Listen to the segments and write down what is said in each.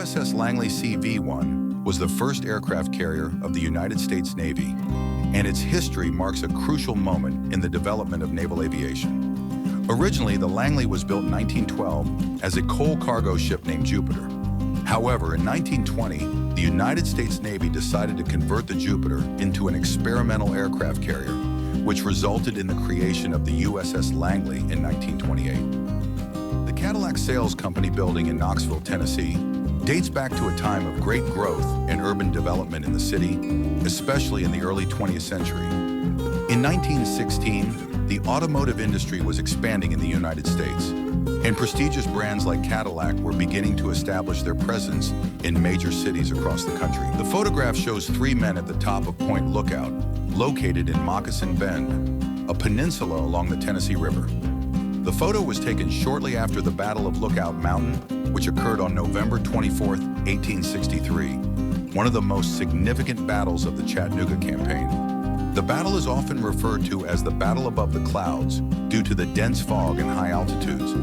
USS Langley CV-1 was the first aircraft carrier of the United States Navy, and its history marks a crucial moment in the development of naval aviation. Originally, the Langley was built in 1912 as a coal cargo ship named Jupiter. However, in 1920, the United States Navy decided to convert the Jupiter into an experimental aircraft carrier, which resulted in the creation of the USS Langley in 1928. The Cadillac Sales Company building in Knoxville, Tennessee, dates back to a time of great growth and urban development in the city, especially in the early 20th century. In 1916, the automotive industry was expanding in the United States, and prestigious brands like Cadillac were beginning to establish their presence in major cities across the country. The photograph shows three men at the top of Point Lookout, located in Moccasin Bend, a peninsula along the Tennessee River. The photo was taken shortly after the Battle of Lookout Mountain, which occurred on November 24, 1863, one of the most significant battles of the Chattanooga campaign. The battle is often referred to as the Battle Above the Clouds due to the dense fog and high altitudes,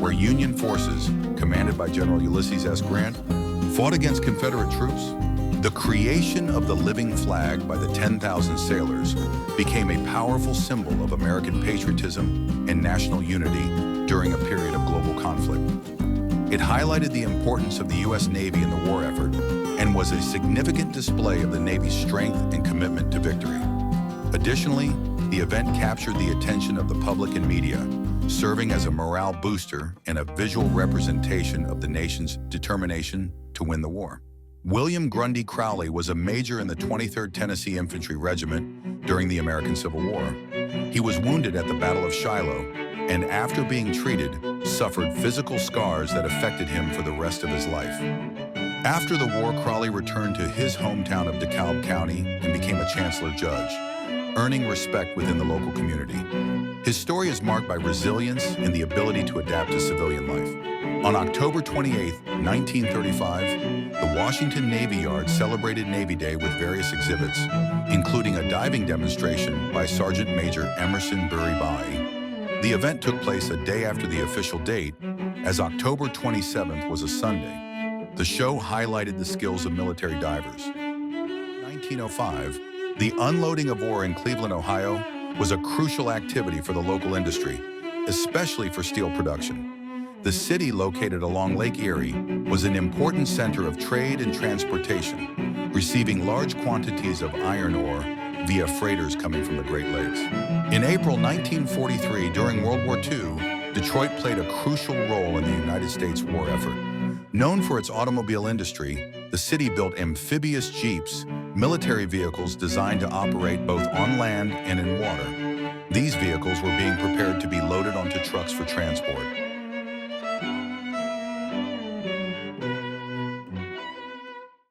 where Union forces, commanded by General Ulysses S. Grant, fought against Confederate troops. The creation of the living flag by the 10,000 sailors became a powerful symbol of American patriotism and national unity during a period of global conflict. It highlighted the importance of the U.S. Navy in the war effort and was a significant display of the Navy's strength and commitment to victory. Additionally, the event captured the attention of the public and media, serving as a morale booster and a visual representation of the nation's determination to win the war. William Grundy Crowley was a major in the 23rd Tennessee Infantry Regiment during the American Civil War. He was wounded at the Battle of Shiloh, and after being treated, suffered physical scars that affected him for the rest of his life. After the war, Crowley returned to his hometown of DeKalb County and became a chancellor judge, earning respect within the local community. His story is marked by resilience and the ability to adapt to civilian life. On October 28, 1935, the Washington Navy Yard celebrated Navy Day with various exhibits, including a diving demonstration by Sergeant Major Emerson Bury. The event took place a day after the official date, as October 27th was a Sunday. The show highlighted the skills of military divers. In 1905, the unloading of ore in Cleveland, Ohio, was a crucial activity for the local industry, especially for steel production. The city, located along Lake Erie, was an important center of trade and transportation, receiving large quantities of iron ore via freighters coming from the Great Lakes. In April 1943, during World War II, Detroit played a crucial role in the United States war effort. Known for its automobile industry, the city built amphibious jeeps, military vehicles designed to operate both on land and in water. These vehicles were being prepared to be loaded onto trucks for transport.